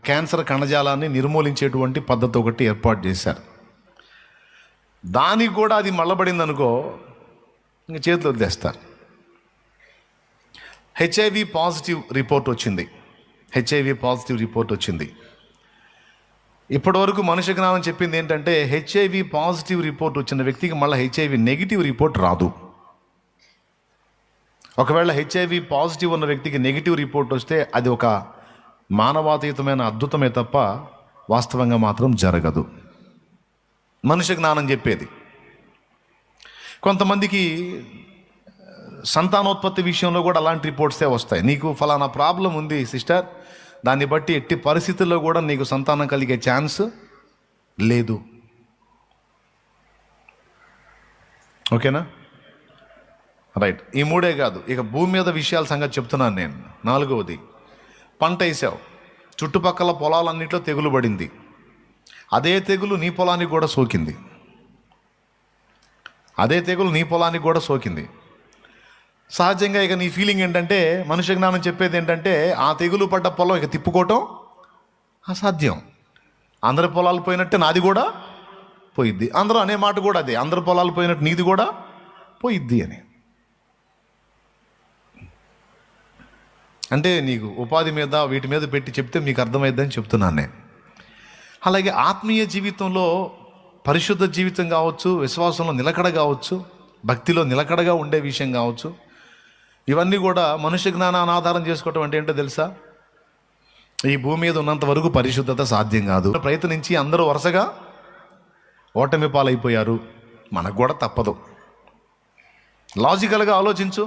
Cancer కణజాలాన్ని నిర్మూలించేటువంటి పద్ధతి ఒకటి ఏర్పాటు చేశారు. దానికి కూడా అది మళ్ళబడింది అనుకో, ఇంక చేతులు వదిలేస్తారు. హెచ్ఐవి పాజిటివ్ రిపోర్ట్ వచ్చింది. ఇప్పటివరకు మనుష్య జ్ఞానం చెప్పింది ఏంటంటే, హెచ్ఐవి పాజిటివ్ రిపోర్ట్ వచ్చిన వ్యక్తికి మళ్ళీ హెచ్ఐవి నెగిటివ్ రిపోర్ట్ రాదు. ఒకవేళ హెచ్ఐవి పాజిటివ్ ఉన్న వ్యక్తికి నెగిటివ్ రిపోర్ట్ వస్తే అది ఒక మానవాతీతమైన అద్భుతమే తప్ప వాస్తవంగా మాత్రం జరగదు. మనుష్య జ్ఞానం చెప్పేది. కొంతమందికి సంతానోత్పత్తి విషయంలో కూడా అలాంటి రిపోర్ట్సే వస్తాయి. నీకు ఫలానా ప్రాబ్లం ఉంది సిస్టర్, దాన్ని బట్టి ఎట్టి పరిస్థితుల్లో కూడా నీకు సంతానం కలిగే ఛాన్స్ లేదు. ఓకేనా? రైట్. ఈ మూడే కాదు, ఇక భూమి మీద విషయాల సంగతి చెప్తున్నాను నేను. 4వది, పంట వేసావు, చుట్టుపక్కల పొలాలన్నింటిలో తెగులు పడింది. అదే తెగులు నీ పొలానికి కూడా సోకింది. సహజంగా ఇక నీ ఫీలింగ్ ఏంటంటే, మనుష్య జ్ఞానం చెప్పేది ఏంటంటే, ఆ తెగులు పడ్డ పొలం ఇక తిప్పుకోవటం అసాధ్యం. అందరి పొలాలు పోయినట్టే నాది కూడా పోయిద్ది. అందరూ అనే మాట కూడా అదే, అందరి పొలాలు పోయినట్టు నీది కూడా పోయిద్ది అని. అంటే నీకు ఉపాధి మీద వీటి మీద పెట్టి చెప్తే మీకు అర్థమైద్దని చెప్తున్నాను నేను. అలాగే ఆత్మీయ జీవితంలో పరిశుద్ధ జీవితం కావచ్చు, విశ్వాసంలో నిలకడ కావచ్చు, భక్తిలో నిలకడగా ఉండే విషయం కావచ్చు, ఇవన్నీ కూడా మనుష్య జ్ఞానాన్ని ఆధారం చేసుకోవటం అంటే ఏంటో తెలుసా? ఈ భూమి మీద ఉన్నంత వరకు పరిశుద్ధత సాధ్యం కాదు. ప్రయత్నించి అందరూ వరుసగా ఓటమి పాలైపోయారు. మనకు కూడా తప్పదు. లాజికల్గా ఆలోచించు.